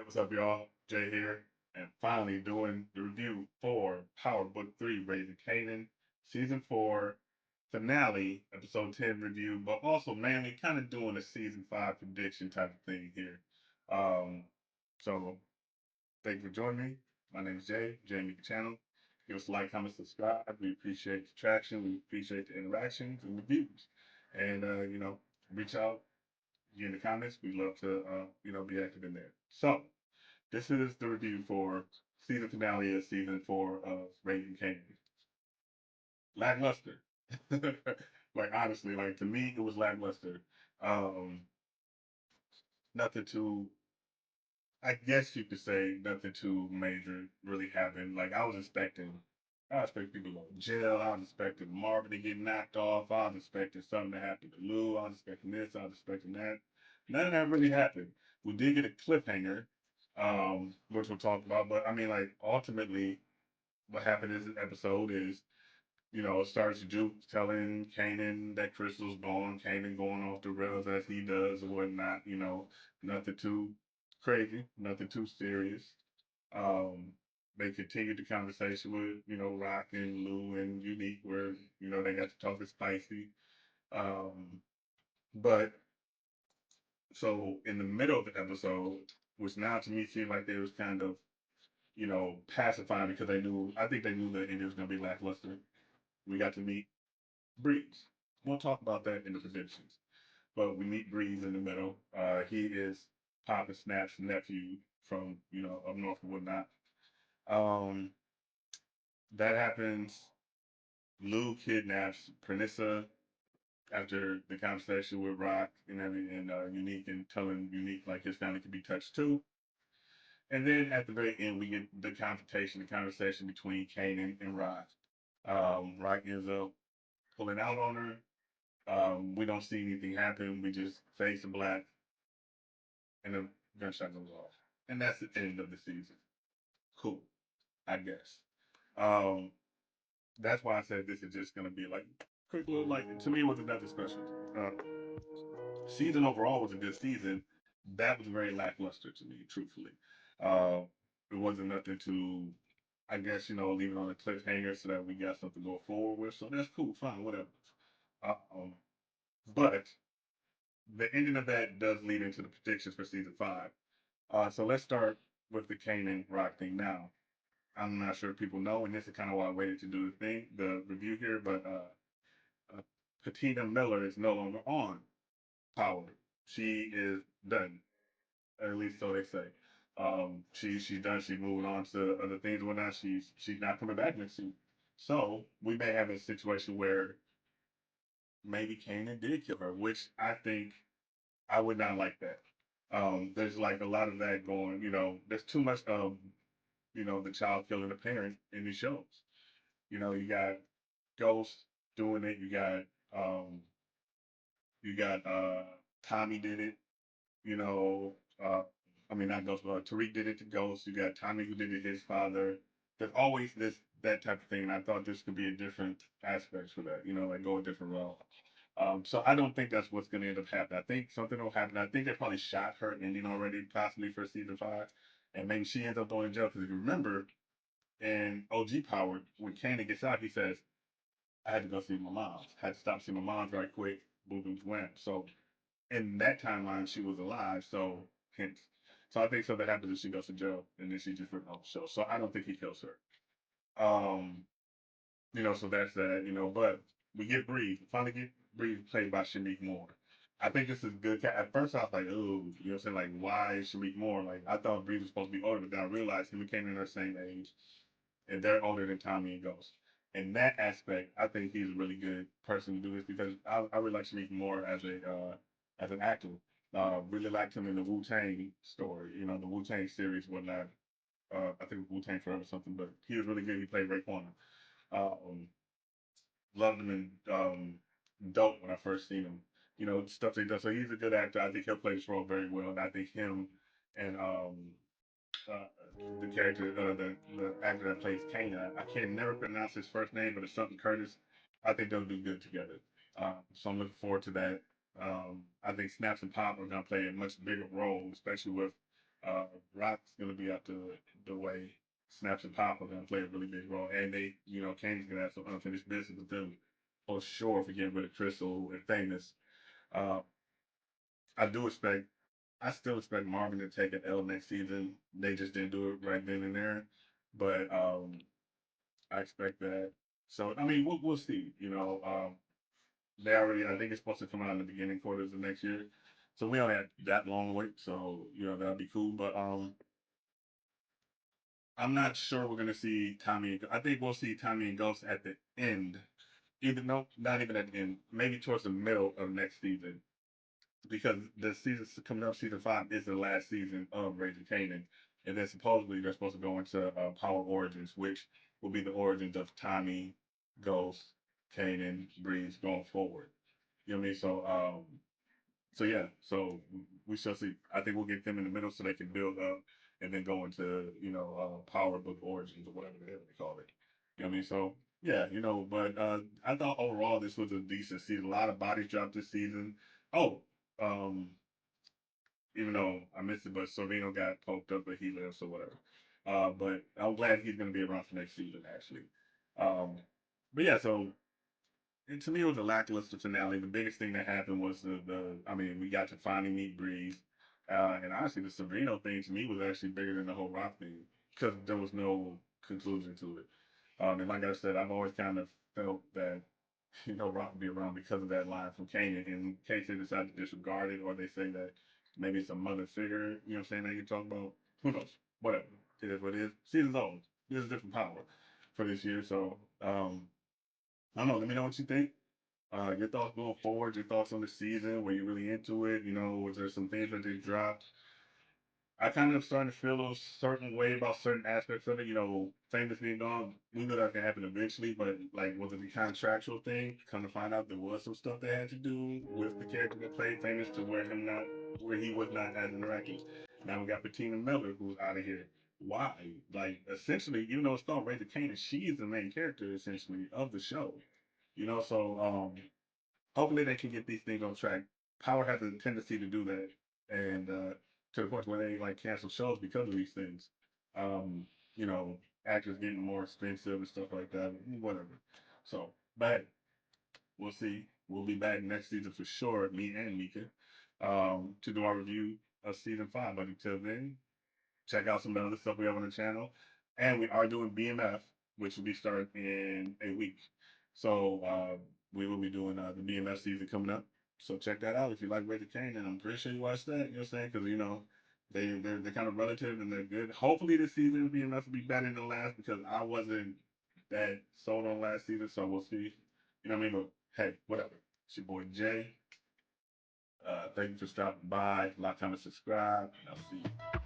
What's up, y'all? Jay here, and finally doing the review for Powerbook 3, Raising Kanan, Season 4, finale, Episode 10 review, but also mainly kind of doing a Season 5 prediction type of thing here. Um, so, thank you for joining me. My name is Jay, Jey Petti channel. Give us a like, comment, subscribe. We appreciate the traction, we appreciate the interactions and reviews. And, reach out, get in the comments. We'd love to, be active in there. So, this is the review for season finale of season 4 of Raising Kanan. Lackluster. Like honestly, like to me, it was lackluster. Um, Nothing too. I guess you could say nothing too major really happened. Like I was expecting people to go to jail. I was expecting Marvin to get knocked off. I was expecting something to happen to Lou. I was expecting this. I was expecting that. None of that really happened. We did get a cliffhanger, which we'll talk about. But I mean, like ultimately, what happened in this episode is, it starts Juke telling Kanan that Crystal's gone, Kanan going off the rails as he does or whatnot, nothing too crazy, nothing too serious. Um, they continued the conversation with, Rock and Lou and Unique where, they got to talk to Spicy. Um, but so in the middle of the episode, which now to me seemed like they was kind of, pacifying because I think they knew the ending was going to be lackluster. We got to meet Breeze. We'll talk about that in the predictions. But we meet Breeze in the middle. He is Pop and Snap's nephew from, up north and whatnot. Um, that happens. Lou kidnaps Pranissa after the conversation with Rock and everything, and Unique, and telling Unique like his family can be touched too. And then at the very end, we get the confrontation, the conversation between Kanan and Rock. Rock ends up pulling out on her. We don't see anything happen. We just fade to black, and the gunshot goes off, and that's the end of the season. Cool, I guess. Um, that's why I said this is just gonna be like quick little like to me it was nothing special. Uh, Season overall was a good season. That was very lackluster to me, truthfully. Uh, it wasn't nothing to, I guess leave it on a cliffhanger so that we got something to go forward with. So that's cool, fine, whatever. Um, but the ending of that does lead into the predictions for season 5. So let's start with the Kanan Rock thing now. I'm not sure if people know, and this is kind of why I waited to do the review here, but Patina Miller is no longer on Power. She is done, at least so they say. She's done. She's moving on to other things. Whatnot. She's not coming back next season. So we may have a situation where maybe Kanan did kill her, which I think I would not like that. There's like a lot of that going. There's too much of the child killing the parent in these shows. You got Ghost doing it. You got Tommy did it. You know, uh, I mean not Ghost, but Tariq did it to Ghost. You got Tommy who did it to his father. There's always that type of thing. And I thought this could be a different aspect for that. Like go a different route. So I don't think that's what's going to end up happening. I think something will happen. I think they probably shot her ending already, possibly for season 5, and maybe she ends up going to jail. Because if you remember, in OG Power, when Kanan gets out, he says, "I had to go see my mom. Had to stop seeing my mom right quick. Boom, boom, wham." So in that timeline, she was alive. So hence, so I think something happens and she goes to jail, and then she just written off the show. So I don't think he kills her. Um, so that's that, but we get Bree. Finally get Bree played by Shanique Moore. I think this is good. At first, I was like, oh, what I'm saying? Like, why is Shanique Moore? Like, I thought Bree was supposed to be older, but then I realized him and Kanan are the same age, and they're older than Tommy and Ghost. In that aspect, I think he's a really good person to do this because I really like Shanique Moore as an actor. Really liked him in the Wu Tang story, the Wu Tang series, whatnot. I think Wu Tang Forever or something, but he was really good. He played Raekwon. Um, Loved him in Dope when I first seen him. Stuff that he does. So he's a good actor. I think he'll play this role very well. And I think him and uh, the character, the actor that plays Kanan, I can never pronounce his first name, but it's something Curtis. I think they'll do good together. So I'm looking forward to that. I think Snaps and Pop are going to play a much bigger role, especially with Uh, Rock's gonna be out the way. Snaps and Pop are gonna play a really big role, and they, Kane's gonna have some unfinished business with them for sure for getting rid of Crystal and Famous. Uh, I do expect, I still expect Marvin to take an L next season. They just didn't do it right then and there, but I expect that. So I mean, we'll see. They already, I think it's supposed to come out in the beginning quarters of next year, so we only have that long wait. So that'll be cool. But I'm not sure we're gonna see Tommy. I think we'll see Tommy and Ghost at the end. Either no, not even at the end. Maybe towards the middle of next season, because the season coming up, season 5 is the last season of Raising Kanan, and then supposedly they're supposed to go into Power Origins, which will be the origins of Tommy, Ghost, Kanan, Breeze going forward. You know what I mean? So yeah, so we shall see. I think we'll get them in the middle so they can build up and then go into Powerbook Origins or whatever the hell they call it. You know what I mean? So yeah, but I thought overall this was a decent season. A lot of bodies dropped this season. Oh, um, even though I missed it, but Sorvino got poked up, but he lives or whatever. But I'm glad he's going to be around for next season actually. Um, but yeah, so and to me, it was a lackluster finale. The biggest thing that happened was I mean, we got to finally meet Breeze. And honestly, the Sereno thing to me was actually bigger than the whole Rock thing because there was no conclusion to it. And like I said, I've always kind of felt that, Rock would be around because of that line from Kanan. In case they decide to disregard it or they say that maybe it's a mother figure, you know what I'm saying, that you're talking about, who knows? Whatever. It is what it is. Season's old. There's a different power for this year. So, I don't know. Let me know what you think. Your thoughts going forward, your thoughts on the season. Were you really into it? Was there some things that they dropped? I kind of starting to feel a certain way about certain aspects of it. Famous being gone, we knew that could happen eventually, but like, was it the contractual thing? Come to find out, there was some stuff they had to do with the character that played Famous to where he was not as interactive. Now we got Bettina Miller, who's out of here. Why? Like, essentially, even though it's called Razor Kanan, she is the main character essentially of the show. So hopefully they can get these things on track. Power has a tendency to do that, and to the point where they like cancel shows because of these things. Um, Actors getting more expensive and stuff like that. Whatever. So, but we'll see. We'll be back next season for sure, me and Mika, to do our review of season 5. But until then, check out some of the other stuff we have on the channel. And we are doing BMF, which will be starting in a week. So we will be doing the BMF season coming up. So check that out if you like Rated Kane. And I'm pretty sure you watched that. You know what I'm saying? Because, they're kind of relative and they're good. Hopefully this season of BMF will be better than the last because I wasn't that sold on last season. So we'll see. You know what I mean? But hey, whatever. It's your boy Jay. Thank you for stopping by. Like, comment, subscribe. And I'll see you.